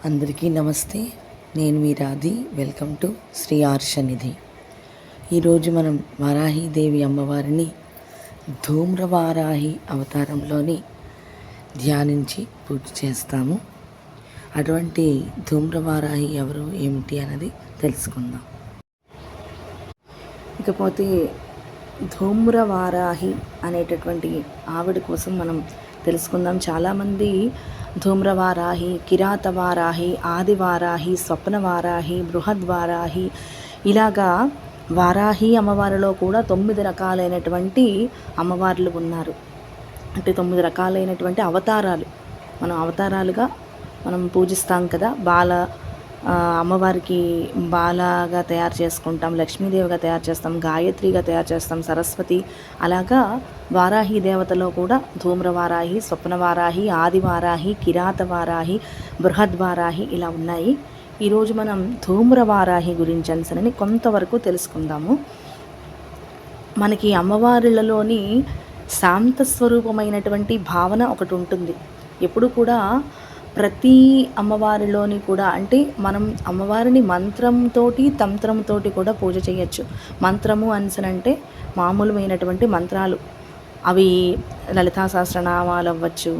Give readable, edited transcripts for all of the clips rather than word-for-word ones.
అందరికీ నమస్తే. నేను మీ రాధి. Welcome to Sri Arshanidhi. ఈరోజు మనం వారాహీదేవి అమ్మవారిని ధూమ్రవారాహి అవతారంలోని ధ్యానించి పూజ చేస్తాము. అటువంటి ధూమ్రవారాహి ఎవరు ఏమిటి అన్నది తెలుసుకుందాం. ఇకపోతే ధూమ్రవారాహి అనేటటువంటి ఆవిడ కోసం మనం తెలుసుకుందాం. చాలామంది ధూమ్రవారాహి, కిరాతవారాహి, ఆదివారాహి, స్వప్నవారాహి, బృహద్వారాహి ఇలాగా వారాహి అమ్మవారిలో కూడా 9 రకాలైనటువంటి అమ్మవార్లు ఉన్నారు. అంటే 9 రకాలైనటువంటి అవతారాలు మనం అవతారాలుగా మనం పూజిస్తాం కదా. అమ్మవారికి బాలగా తయారు చేసుకుంటాం, లక్ష్మీదేవిగా తయారు చేస్తాం, గాయత్రిగా తయారు చేస్తాం, సరస్వతి. అలాగా వారాహి దేవతలో కూడా ధూమ్రవారాహి, స్వప్నవారాహి, ఆదివారాహి, కిరాతవారాహి, బృహద్వారాహి ఇలా ఉన్నాయి. ఈరోజు మనం ధూమ్రవారాహి గురించి కొంతవరకు తెలుసుకుందాము. మనకి అమ్మవారిలలోని శాంత స్వరూపమైనటువంటి భావన ఒకటి ఉంటుంది. ఎప్పుడు కూడా ప్రతి అమ్మవారిలోని కూడా అంటే మనం అమ్మవారిని మంత్రంతో తంత్రంతో కూడా పూజ చేయొచ్చు. మంత్రము అంటే మామూలుమైనటువంటి మంత్రాలు, అవి లలితా సహస్రనామాలు అవ్వచ్చు,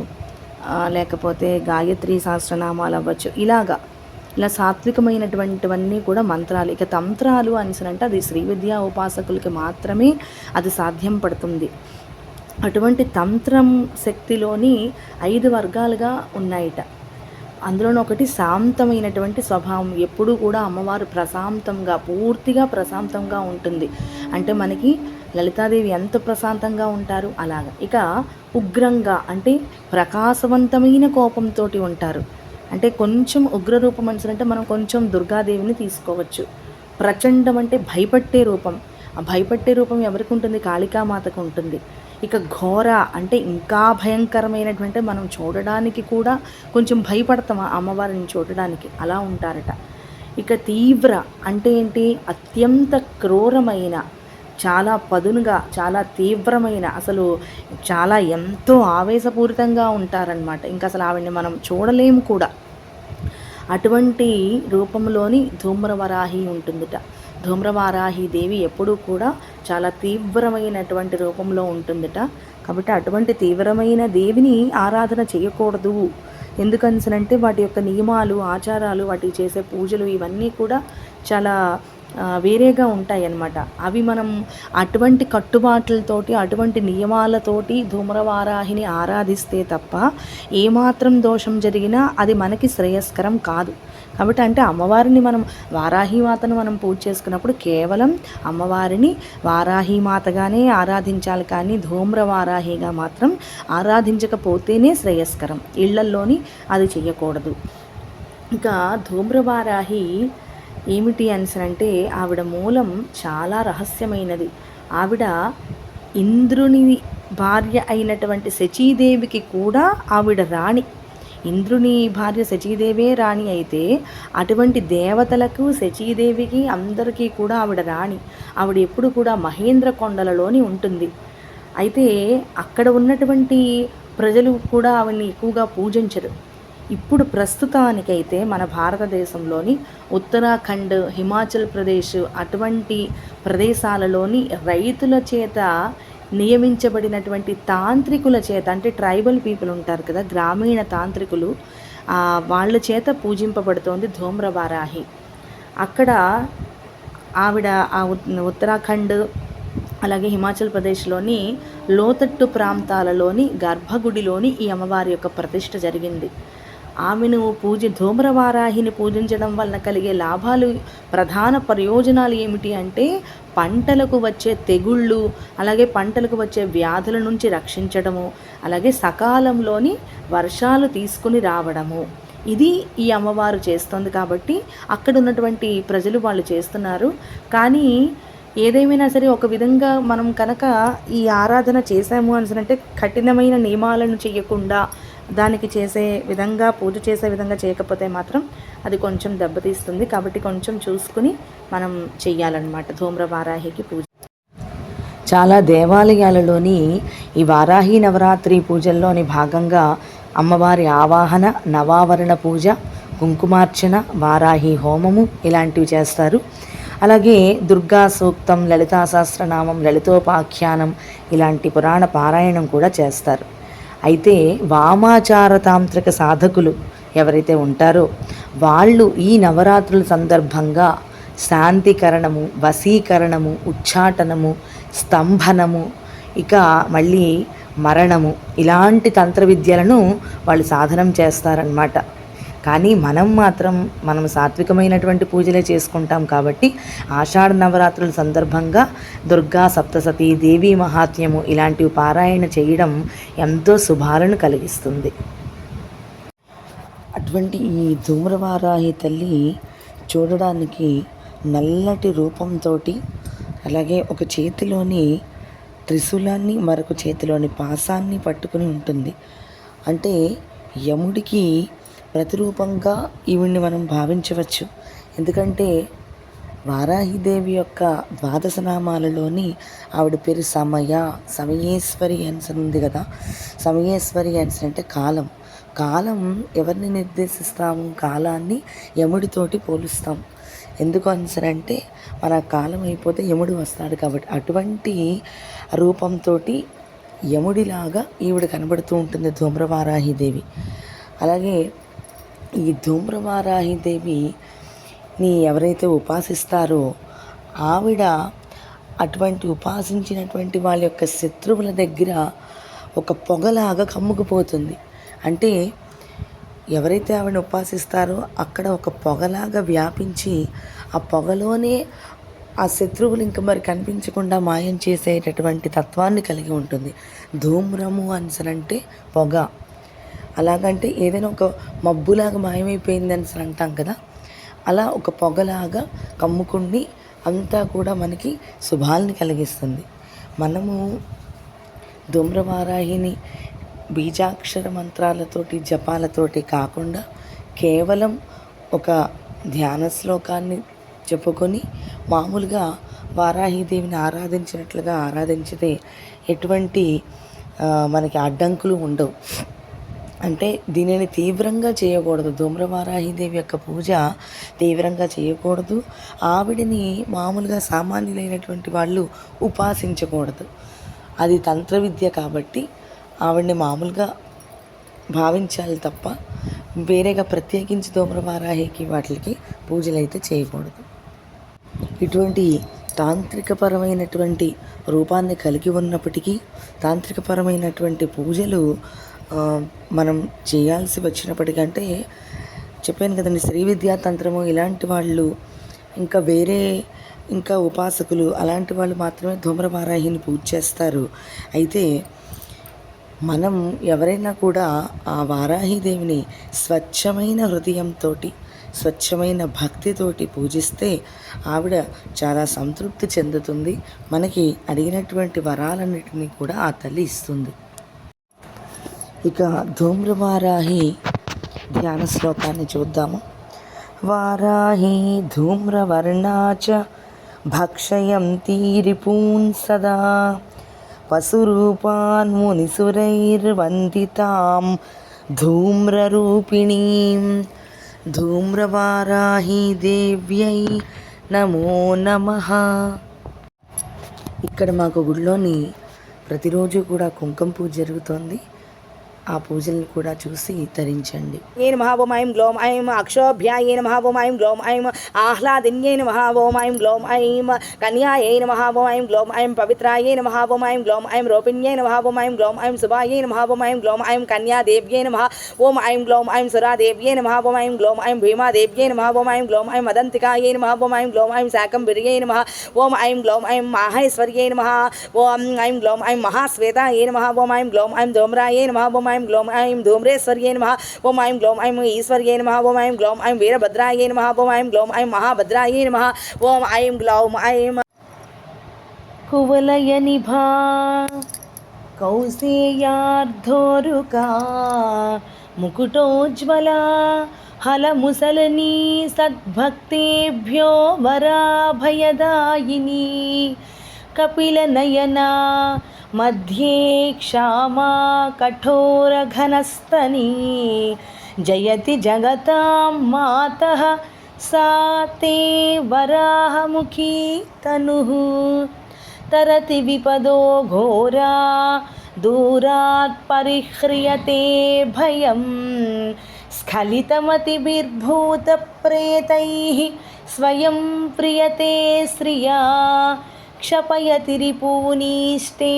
లేకపోతే గాయత్రి సహస్రనామాలు అవ్వచ్చు. ఇలా సాత్వికమైనటువంటివన్నీ కూడా మంత్రాలు. ఇక తంత్రాలు అంటే అది శ్రీ విద్యా ఉపాసకులకి మాత్రమే అది సాధ్యం పడుతుంది. అటువంటి తంత్రం శక్తిలోని 5 వర్గాలుగా ఉన్నాయిట. అందులోనూ ఒకటి శాంతమైనటువంటి స్వభావం. ఎప్పుడూ కూడా అమ్మవారు పూర్తిగా ప్రశాంతంగా ఉంటుంది. అంటే మనకి లలితాదేవి ఎంత ప్రశాంతంగా ఉంటారు అలాగా. ఇక ఉగ్రంగా అంటే ప్రకాశవంతమైన కోపంతో ఉంటారు. అంటే కొంచెం ఉగ్రరూపం అంటే మనం కొంచెం దుర్గాదేవిని తీసుకోవచ్చు. ప్రచండం అంటే భయపట్టే రూపం. ఆ భయపట్టే రూపం ఎవరికి ఉంటుంది? కాళికామాతకు ఉంటుంది. ఇక ఘోర అంటే ఇంకా భయంకరమైనటువంటి, మనం చూడడానికి కూడా కొంచెం భయపడతాం అమ్మవారిని చూడడానికి, అలా ఉంటారట. ఇక తీవ్ర అంటే ఏంటి? అత్యంత క్రూరమైన, చాలా పదునుగా, చాలా తీవ్రమైన, అసలు చాలా ఎంతో ఆవేశపూరితంగా ఉంటారనమాట. ఇంకా అసలు ఆవిడ్ని మనం చూడలేము కూడా. అటువంటి రూపంలోని ధూమ్రవరాహి ఉంటుందిట. ధూమ్రవారాహి దేవి ఎప్పుడూ కూడా చాలా తీవ్రమైనటువంటి రూపంలో ఉంటుందిట. కాబట్టి అటువంటి తీవ్రమైన దేవిని ఆరాధన చేయకూడదు. ఎందుకనిసనంటే వాటి యొక్క నియమాలు, ఆచారాలు, వాటికి చేసే పూజలు ఇవన్నీ కూడా చాలా వేరేగా ఉంటాయి అన్నమాట. అవి మనం అటువంటి కట్టుబాట్లతోటి, అటువంటి నియమాలతోటి ధూమ్రవారాహిని ఆరాధిస్తే తప్ప ఏమాత్రం దోషం జరిగినా అది మనకి శ్రేయస్కరం కాదు. కాబట్టి అంటే అమ్మవారిని వారాహిమాతను మనం పూజ చేసుకున్నప్పుడు కేవలం అమ్మవారిని వారాహిమాతగానే ఆరాధించాలి, కానీ ధూమ్రవారాహిగా మాత్రం ఆరాధించకపోతేనే శ్రేయస్కరం. ఇళ్లల్లోని అది చెయ్యకూడదు. ఇంకా ధూమ్రవారాహి ఏమిటి అంటే ఆవిడ మూలం చాలా రహస్యమైనది. ఆవిడ ఇంద్రుని భార్య అయినటువంటి శచీదేవికి కూడా ఆవిడ రాణి. ఇంద్రుని భార్య శచీదేవే రాణి అయితే అటువంటి దేవతలకు, శచీదేవికి, అందరికీ కూడా ఆవిడ రాణి. ఆవిడ ఎప్పుడు కూడా మహేంద్ర కొండలలోని ఉంటుంది. అయితే అక్కడ ఉన్నటువంటి ప్రజలు కూడా ఆవిడని ఎక్కువగా పూజించరు. ఇప్పుడు ప్రస్తుతానికైతే మన భారతదేశంలోని ఉత్తరాఖండ్, హిమాచల్ ప్రదేశ్ అటువంటి ప్రదేశాలలోని రైతుల చేత నియమించబడినటువంటి తాంత్రికుల చేత, అంటే ట్రైబల్ పీపుల్ ఉంటారు కదా, గ్రామీణ తాంత్రికులు, వాళ్ళ చేత పూజింపబడుతోంది ధూమ్రవారాహి. అక్కడ ఆవిడ ఉత్తరాఖండ్ అలాగే హిమాచల్ ప్రదేశ్లోని లోతట్టు ప్రాంతాలలోని గర్భగుడిలోని ఈ అమ్మవారి యొక్క ప్రతిష్ఠ జరిగింది. ఆమెను ధూమ్రవారాహిని పూజించడం వలన కలిగే లాభాలు, ప్రధాన ప్రయోజనాలు ఏమిటి అంటే పంటలకు వచ్చే తెగుళ్ళు, అలాగే పంటలకు వచ్చే వ్యాధుల నుంచి రక్షించడము, అలాగే సకాలంలోని వర్షాలు తీసుకుని రావడము. ఇది ఈ అమ్మవారు చేస్తుంది. కాబట్టి అక్కడ ఉన్నటువంటి ప్రజలు వాళ్ళు చేస్తున్నారు. కానీ ఏదేమైనా సరే ఒక విధంగా మనం కనుక ఈ ఆరాధన చేసాము అంటే కఠినమైన నియమాలను చేయకుండా దానికి చేసే విధంగా, పూజ చేసే విధంగా చేయకపోతే మాత్రం అది కొంచెం దెబ్బతీస్తుంది. కాబట్టి కొంచెం చూసుకుని మనం చెయ్యాలన్నమాట ధూమ్రవారాహికి పూజ. చాలా దేవాలయాలలోని ఈ వారాహి నవరాత్రి పూజల్లోని భాగంగా అమ్మవారి ఆవాహన, నవావరణ పూజ, కుంకుమార్చన, వారాహి హోమము ఇలాంటివి చేస్తారు. అలాగే దుర్గా సూక్తం, లలితా సహస్రనామం, లలితోపాఖ్యానం ఇలాంటి పురాణ పారాయణం కూడా చేస్తారు. అయితే వామాచార తాంత్రిక సాధకులు ఎవరైతే ఉంటారో వాళ్ళు ఈ నవరాత్రుల సందర్భంగా శాంతికరణము, వశీకరణము, ఉచ్చాటనము, స్తంభనము, ఇక మళ్ళీ మరణము ఇలాంటి తంత్ర విద్యలను వాళ్ళు సాధనం చేస్తారన్నమాట. కానీ మనం సాత్వికమైనటువంటి పూజలే చేసుకుంటాం కాబట్టి ఆషాఢ నవరాత్రుల సందర్భంగా దుర్గా సప్తసతి, దేవీ మహాత్మ్యము ఇలాంటివి పారాయణ చేయడం ఎంతో శుభాలను కలిగిస్తుంది. అటువంటి ఈ ధూమ్రవారాహి తల్లి చూడడానికి నల్లటి రూపంతో, అలాగే ఒక చేతిలోని త్రిశూలాన్ని మరొక చేతిలోని పాశాన్ని పట్టుకుని ఉంటుంది. అంటే యముడికి ప్రతిరూపంగా ఈవిడ్ని మనం భావించవచ్చు. ఎందుకంటే వారాహిదేవి యొక్క ద్వాదశ నామాలలోని ఆవిడ పేరు సమయేశ్వరి అని ఉంది కదా. సమయేశ్వరి అంటే కాలం ఎవరిని నిర్దేశిస్తాము? కాలాన్ని యముడితోటి పోలుస్తాం. ఎందుకు అంటే మన కాలం అయిపోతే యముడు వస్తాడు కాబట్టి. అటువంటి రూపంతో యముడిలాగా ఈవిడ కనబడుతూ ఉంటుంది ధూమ్రవారాహిదేవి. అలాగే ఈ ధూమ్రవారాహిదేవిని ఎవరైతే ఉపాసిస్తారో ఆవిడ అటువంటి ఉపాసించినటువంటి వాళ్ళ యొక్క శత్రువుల దగ్గర ఒక పొగలాగా కమ్ముకుపోతుంది. అంటే ఎవరైతే ఆవిడని ఉపాసిస్తారో అక్కడ ఒక పొగలాగా వ్యాపించి ఆ పొగలోనే ఆ శత్రువులు ఇంక మరి కనిపించకుండా మాయం చేసేటటువంటి తత్వాన్ని కలిగి ఉంటుంది. ధూమ్రము అంటే పొగ. అలాగంటే ఏదైనా ఒక మబ్బులాగా మాయమైపోయింది అని అంటాం కదా, అలా ఒక పొగలాగా కమ్ముకుని అంతా కూడా మనకి శుభాల్ని కలిగిస్తుంది. మనము ధూమ్రవారాహిని బీజాక్షర మంత్రాలతోటి, జపాలతోటి కాకుండా కేవలం ఒక ధ్యాన శ్లోకాన్ని చెప్పుకొని మామూలుగా వారాహిదేవిని ఆరాధించినట్లుగా ఆరాధించితే ఎటువంటి మనకి అడ్డంకులు ఉండవు. అంటే దీనిని తీవ్రంగా చేయకూడదు. ధూమ్రవారాహిదేవి యొక్క పూజ తీవ్రంగా చేయకూడదు. ఆవిడని మామూలుగా సామాన్యులైనటువంటి వాళ్ళు ఉపాసించకూడదు. అది తంత్ర విద్య కాబట్టి ఆవిడని మామూలుగా భావించాలి తప్ప వేరేగా ప్రత్యేకించి ధూమ్రవారాహికి వాటికి పూజలు అయితే చేయకూడదు. ఇటువంటి తాంత్రికపరమైనటువంటి రూపాన్ని కలిగి ఉన్నప్పటికీ తాంత్రికపరమైనటువంటి పూజలు మనం చేయాల్సి వచ్చినప్పటికంటే చెప్పాను కదండి, శ్రీ విద్యా తంత్రము ఇలాంటి వాళ్ళు ఇంకా ఉపాసకులు అలాంటి వాళ్ళు మాత్రమే ధూమ్రవారాహిని పూజ చేస్తారు. అయితే మనం ఎవరైనా కూడా ఆ వారాహిదేవిని స్వచ్ఛమైన హృదయంతో, స్వచ్ఛమైన భక్తితోటి పూజిస్తే ఆవిడ చాలా సంతృప్తి చెందుతుంది. మనకి అడిగినటువంటి వరాలన్నిటినీ కూడా ఆ తల్లి ఇస్తుంది. ఇక ధూమ్రవారాహి ధ్యాన శ్లోకాన్ని చూద్దాము. వారాహి ధూమ్రవర్ణాచ భక్షయంతి రిపూన్ సదా పశురూపాన్ మునిసురైర్వందితాం ధూమ్రరూపిణీం ధూమ్రవారాహి దేవ్యై నమో నమః. ఇక్కడ మాకు గుడిలోని ప్రతిరోజు కూడా కుంకుమ పూజ జరుగుతోంది. ఆ పూజలను కూడా చూసి తరించండి. ఏ నమః ఓం ఐం గ్లోం ఐం అక్షోభ్యాయ నమః ఓం ఐం గ్లోం ఐం ఆహ్లాదిన్యై నమః ఓం ఐం గ్లోం ఐం కన్యాయై నమః ఓం ఐం గ్లోం ఐం పవిత్రాయై నమః ఓం ఐం గ్లోం ఐం రూపిణ్యై నమః ఓం ఐం గ్లోం ఐం శుభాయై నమః ఓం ఐం గ్లోం ఐం కన్యాదేవ్యై నమః ఓం ఐం గ్లోం ఐం సురాదేవ్యై నమః ఓం ఐం గ్లోం ఐం భీమాదేవ్యై నమః ఓం ఐం గ్లోం ఐం మదంతికాయై నమః ఓం ఐం గ్లోం ఐం శాకంబిర్యై నమః ఓం ఐం గ్లోం ఐం మాహేశ్వర్యై నమః ఓం ఐం గ్లోం ఐం మహాశ్వేతాయై నమః ఓం ఐం గ్లోం ఐం ధూమ్రాయై నమః ఓం ఐం గ్లోం ఐం ధూమ్రేశ్వర్యై నమః ఓం ఐం గ్లోం ఐం ఈశ్వర్యై నమః ఓం ఐం గ్లోం ఐం వీరభద్రాయై నమః ఓం ఐం గ్లోం ఐం మహాభద్రాయై నమః ఓం ఐం గ్లోం ఐం కువలయనిభా కౌసేయార్ధోరుకా ముకుటోజ్వలా హలముసలని సద్భక్తేభ్యో వరాభయదాయిని కపిలనయనా మధ్యే క్షామా కఠోరఘనస్తనీ జయతి జగతాం మాతః सा ते वराहमुखी तनुः तरति विपदो घोरा दूरात् परिह्रियते भयं स्खलितमतिभिर्भूतप्रेतैः स्वयं प्रियते श्रिया क्षपयति रिपूनीष्टे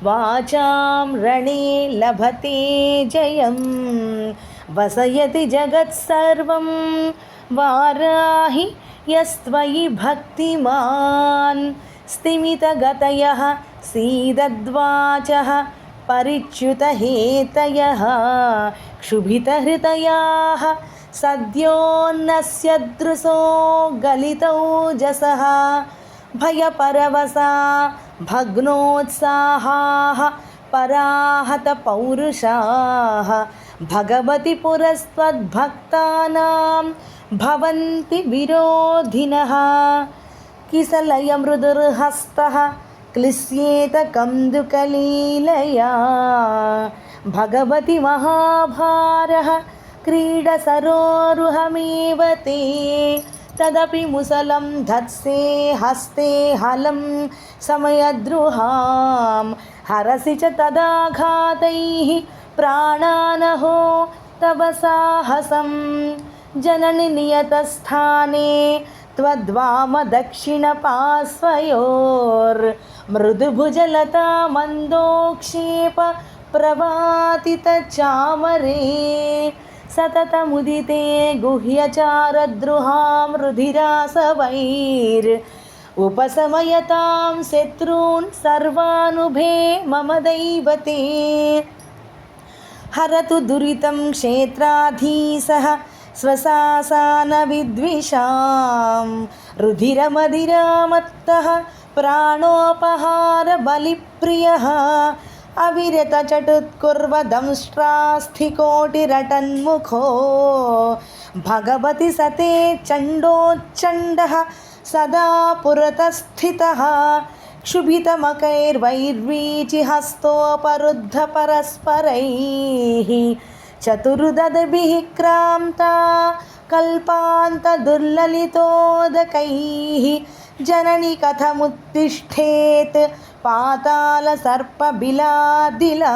वाचां रणे लभते जयं वसयति जगत्सर्वं वाराहि यस्त्वयि भक्तिमान् स्तिमितगतयः सीदद्वाचः परिच्युतहेतयः क्षुभितहृदयाः सद्योन्नस्य दृशो गलितौजसः भयपरवसा भग्नोत्साहाः पराहतपौरुषाः भगवति पुरस्त्वद्भक्तानां भवन्ति विरोधिनः किसलयमृदुर्हस्तः क्लिश्येत कन्दुकलीलया भगवति महाभारः क्रीडसरोरुहमेव ते तदपि मुसलं धत्से हस्ते हलं समयद्रुहां हरसि च तदाघातैः प्राणानहो तव साहसं जननि नियतस्थाने त्वद्वामदक्षिणपार्श्वयोर्मृदुभुजलता मन्दोक्षेप प्रवातितचामरे सततमुदिते गुह्यचारद्रुहां रुधिरासवैर् उपशमयतां शत्रून् सर्वानुभे मम दैवते हरतु दुरितं क्षेत्राधीशः स्वशासानविद्विषां रुधिरमधिरामत्तः प्राणोपहारबलिप्रियः अविरतचटुत्कुर्वदंष्ट्रास्थिकोटिरटन्मुखो भगवति सते चण्डोच्चण्डः सदा पुरतस्थितः क्षुभितमकैर्वैर्वीचिहस्तोपरुद्धपरस्परैः चतुर्दधिभिः क्रान्ता कल्पान्तदुर्ललितोदकैः जननी कथमुत्तिष्ठेत् पातालसर्पबिलादिला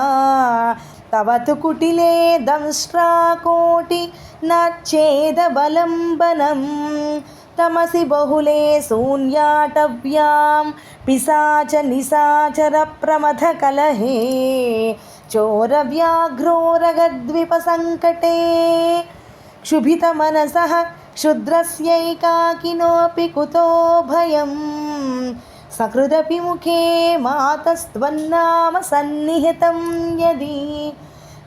तव तु कुटिले दंष्ट्राकोटि न चेदवलम्बनं तमसि बहुले शून्याटव्यां पिशाच निशाचरप्रमथकलहे चोरव्याघ्रोरगद्विपसङ्कटे क्षुभितमनसः क्षुद्रस्यैकाकिनोऽपि कुतो भयं सकृदपि मुखे मातस्त्वन्नाम सन्निहितं यदि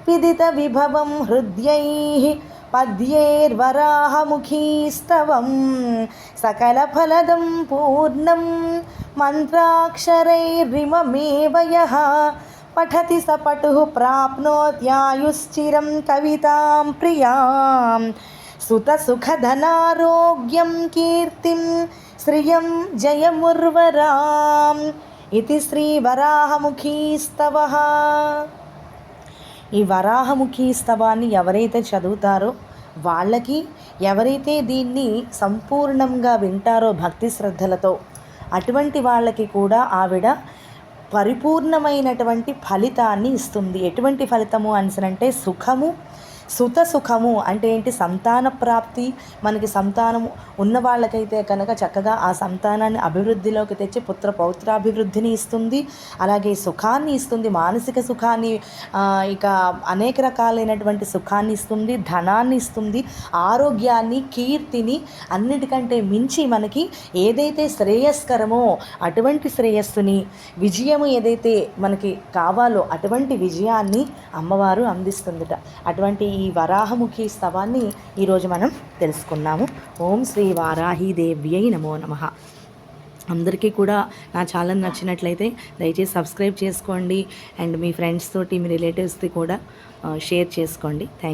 विदितविभवं हृद्यैः पद्यैर्वराहमुखीस्तवं सकलफलदं पूर्णं मन्त्राक्षरैरिममेव यः पठति स पटुः प्राप्नोत्यायुश्चिरं कवितां प्रियां सुतसुखधनारोग्यं कीर्तिं श्रियं जयमुर्वराम् इति శ్రీవరాహముఖీస్తవః. ఈ వరాహముఖి స్తవాన్ని ఎవరైతే చదువుతారో వాళ్ళకి, ఎవరైతే దీన్ని సంపూర్ణంగా వింటారో భక్తి శ్రద్ధలతో, అటువంటి వాళ్ళకి కూడా ఆవిడ పరిపూర్ణమైనటువంటి ఫలితాన్ని ఇస్తుంది. ఎటువంటి ఫలితము అంటే సుఖము, సుత సుఖము అంటే ఏంటి, సంతాన ప్రాప్తి. మనకి సంతానము ఉన్న వాళ్ళకైతే కనుక చక్కగా ఆ సంతానాన్ని అభివృద్ధిలోకి తెచ్చి పుత్ర పౌత్రాభివృద్ధిని ఇస్తుంది. అలాగే సుఖాన్ని ఇస్తుంది, మానసిక సుఖాన్ని, ఇక అనేక రకాలైనటువంటి సుఖాన్ని ఇస్తుంది, ధనాన్ని ఇస్తుంది, ఆరోగ్యాన్ని, కీర్తిని, అన్నిటికంటే మించి మనకి ఏదైతే శ్రేయస్కరమో అటువంటి శ్రేయస్సుని, విజయము ఏదైతే మనకి కావాలో అటువంటి విజయాన్ని అమ్మవారు అందిస్తుందిట. అటువంటి ఈ వరాహముఖి స్తవాన్ని ఈరోజు మనం తెలుసుకున్నాము. ఓం శ్రీ వారాహీదేవ్యై నమో నమః. అందరికీ కూడా నా ఛానల్ నచ్చినట్లయితే దయచేసి సబ్స్క్రైబ్ చేసుకోండి. అండ్ మీ ఫ్రెండ్స్ తోటి, మీ రిలేటివ్స్కి కూడా షేర్ చేసుకోండి. Thank you.